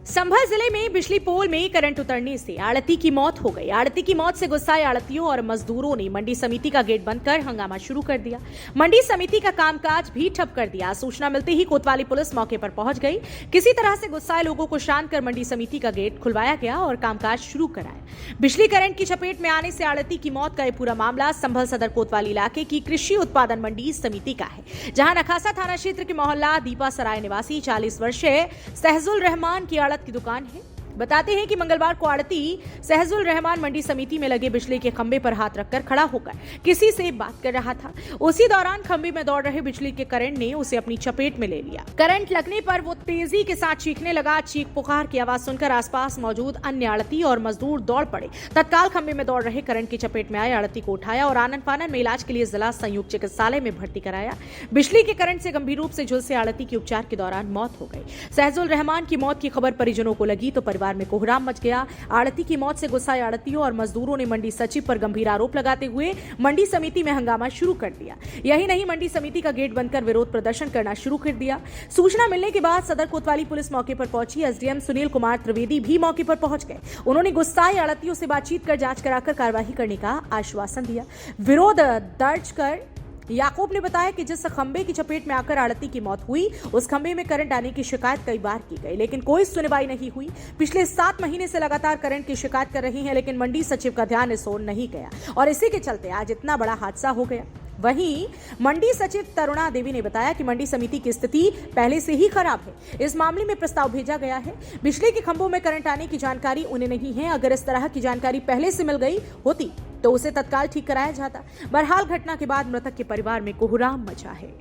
संभल जिले में बिजली पोल में करंट उतरने से आड़ती की मौत हो गई। आड़ती की मौत से गुस्साए आड़तियों और मजदूरों ने मंडी समिति का गेट बंद कर हंगामा शुरू कर दिया। मंडी समिति का कामकाज भी ठप कर दिया। सूचना मिलते ही कोतवाली पुलिस मौके पर पहुंच गई। किसी तरह से गुस्साए लोगों को शांत कर मंडी समिति का गेट खुलवाया गया और कामकाज शुरू कराया। बिजली करंट की चपेट में आने से आड़ती की मौत का यह पूरा मामला संभल सदर कोतवाली इलाके की कृषि उत्पादन मंडी समिति का है, जहां नखासा थाना क्षेत्र के मोहल्ला दीपा सराय निवासी 40 वर्षीय सहजुल रहमान की आड़त की दुकान है। बताते हैं कि मंगलवार को आड़ती सहजुल रहमान मंडी समिति में लगे बिजली के खंभे पर हाथ रखकर खड़ा होकर किसी से बात कर रहा था। उसी दौरान खंभे में दौड़ रहे बिजली के करंट ने उसे अपनी चपेट में ले लिया। करंट लगने पर वो तेजी के साथ चीखने लगा। चीख पुकार की आवाज सुनकर आसपास मौजूद अन्य आड़ती और मजदूर दौड़ पड़े। तत्काल खंभे में दौड़ रहे करंट की चपेट में आए आड़ती को उठाया और आनन फानन में इलाज के लिए जिला संयुक्त चिकित्सालय में भर्ती कराया। बिजली के करंट से गंभीर रूप से झुलसे आड़ती की उपचार के दौरान मौत हो गई। सहजुल रहमान की मौत की खबर परिजनों को लगी तो परिवार में कोहराम मच गया। आड़ती की मौत से गुस्साए आड़तियों और मजदूरों ने मंडी सचिव पर गंभीर आरोप लगाते हुए मंडी समिति में हंगामा शुरू कर दिया। यही नहीं, मंडी समिति का गेट बंद कर विरोध प्रदर्शन करना शुरू कर दिया। सूचना मिलने के बाद सदर कोतवाली पुलिस मौके पर पहुंची। एसडीएम सुनील कुमार त्रिवेदी भी मौके पर पहुंच गए। उन्होंने गुस्साए आड़तियों से बातचीत कर जांच कराकर कार्रवाई करने का आश्वासन दिया। विरोध दर्ज कर याकूब ने बताया कि जिस खंबे की चपेट में आकर आड़ती की मौत हुई, उस खंबे में करंट आने की शिकायत कई बार की गई, लेकिन कोई सुनवाई नहीं हुई। पिछले 7 महीने से लगातार करंट की शिकायत कर रही हैं, लेकिन मंडी सचिव का ध्यान इस ओर नहीं गया और इसी के चलते आज इतना बड़ा हादसा हो गया। वहीं मंडी सचिव तरुणा देवी ने बताया कि मंडी समिति की स्थिति पहले से ही खराब है। इस मामले में प्रस्ताव भेजा गया है। बिजली के खंभों में करंट आने की जानकारी उन्हें नहीं है। अगर इस तरह की जानकारी पहले से मिल गई होती तो उसे तत्काल ठीक कराया जाता। बहरहाल घटना के बाद मृतक के परिवार में कोहराम मचा है।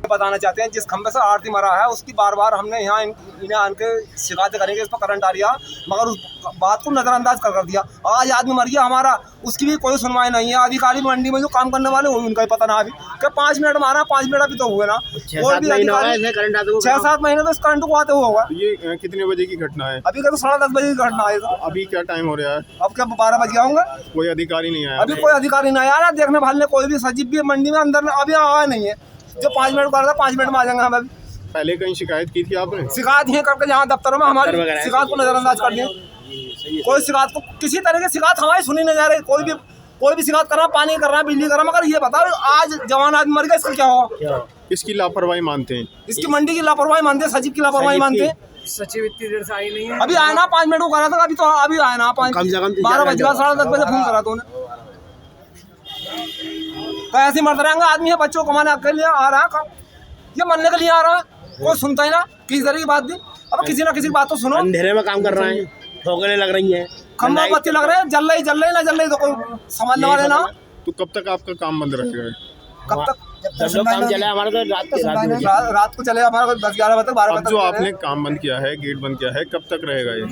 बताना चाहते हैं जिस खंबे से आरती मरा है उसकी बार बार हमने यहाँ इन्हें आके शिकायत करेंगे, इस पर करंट आ रहा, मगर उस बात को नजरअंदाज कर दिया। आज आदमी मर गया हमारा, उसकी भी कोई सुनवाई नहीं है। अधिकारी मंडी में जो काम करने वाले उनका ही पता ना अभी क्या 5 मिनट मारा, 5 मिनट अभी तो हुए ना। 6-7 महीने तो इस करंट को आते हुए होगा। ये कितने बजे की घटना है? अभी का तो 10:30 बजे की घटना है। अभी क्या टाइम हो रहा है? अब क्या 12 बज गया होंगे। कोई अधिकारी नहीं आया? अभी कोई अधिकारी नहीं आया। देखने वाले कोई भी सचिव भी मंडी में अंदर अभी आया नहीं है। जो 5 मिनट कर रहा था 5 मिनट में आ जाएंगे हम। अभी पहले कहीं शिकायत की थी आपने? शिकायत ही करके यहाँ दफ्तर में हमारी शिकायत को नजरअंदाज कर दिया। कोई शिकायत को किसी तरह की शिकायत हमारी सुनी नहीं जा रही। कोई भी शिकायत कर रहा, पानी कर रहा, बिजली कर रहा, मगर ये बताओ आज जवान आदमी मर गया, इसका क्या होगा? किसकी लापरवाही मानते हैं? इसकी मंडी की लापरवाही मानते हैं, सचिव की लापरवाही मानते हैं। सचिव इतनी देर से आई नहीं है। अभी आया ना 5 मिनट को करा था, अभी तो अभी आया ना 12 बज गया, 10:30 बजे फोन करा तो कैसे मरते रहेंगे आदमी है। बच्चों को कमाने के लिए आ रहा है, ये मरने के लिए आ रहा है। कोई सुनता ही ना किसी तरह की बात भी। अब किसी ना किसी बात तो सुनो। अंधेरे में काम कर रहे हैं, ठोकरें लग रही हैं, खंभा बत्ती लग रहे हैं, जल रही ना जल रही तो कोई समझने वाले ना। तो कब तक आपका काम बंद रहेगा? कब तक? जब काम चले हमारा तो रात को चले हमारा 10-11 बजे तक, 12 बजे तक। जो आपने काम बंद किया है, गेट बंद किया है, कब तक रहेगा ये?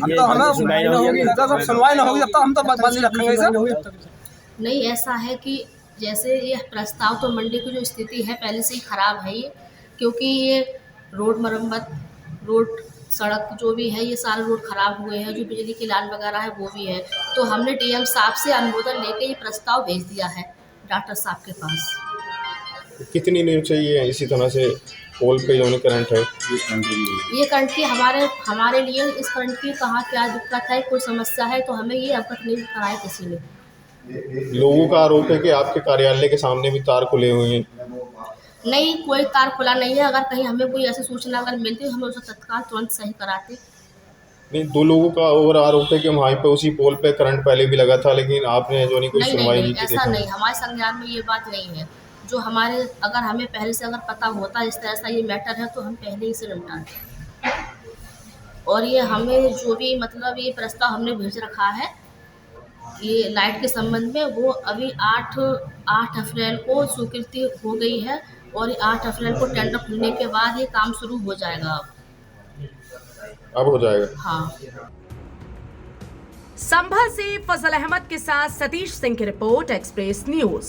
सुनवाई ना होगी जब तक हम तो बंद ही रखेंगे इसे। नहीं, ऐसा है कि जैसे ये प्रस्ताव तो मंडी की जो स्थिति है पहले से ही खराब है ये, क्योंकि ये रोड मरम्मत, रोड सड़क जो भी है ये सारे रोड खराब हुए हैं। जो बिजली की लाइन वगैरह है वो भी है। तो हमने डीएम साहब से अनुमोदन लेके ये प्रस्ताव भेज दिया है डॉक्टर साहब के पास। कितनी नींव चाहिए इसी तरह से पोल पे जो करंट है? ये करंट की हमारे लिए इस करंट की कहाँ क्या दिक्कत है, कोई समस्या है तो हमें ये अवगत नहीं कराया किसी ने। लोगों का आरोप है कि आपके कार्यालय के सामने भी तार खुले हुए हैं। नहीं, कोई तार खुला नहीं है। अगर कहीं हमें कोई ऐसी सूचना अगर मिलती तो हमें उसे तत्काल तुरंत सही कराते। नहीं, 2 लोगों का और आरोप है कि वहाँ पे उसी पोल पे करंट पहले भी लगा था, लेकिन आपने जो नहीं कोई सुनवाई नहीं की। ऐसा नहीं, हमारे संज्ञान में ये बात नहीं है। जो हमारे अगर हमें पहले से अगर पता होता इस तरह से ये मैटर है तो हम पहले ही से निपटाते। और ये हमें जो भी मतलब ये प्रस्ताव हमने भेज रखा है ये लाइट के संबंध में, वो अभी 8 अप्रैल को स्वीकृति हो गई है और 8 अप्रैल को टेंडर खुलने के बाद ये काम शुरू हो जाएगा। अब हो जाएगा। हाँ। संभल से फजल अहमद के साथ सतीश सिंह की रिपोर्ट, एक्सप्रेस न्यूज।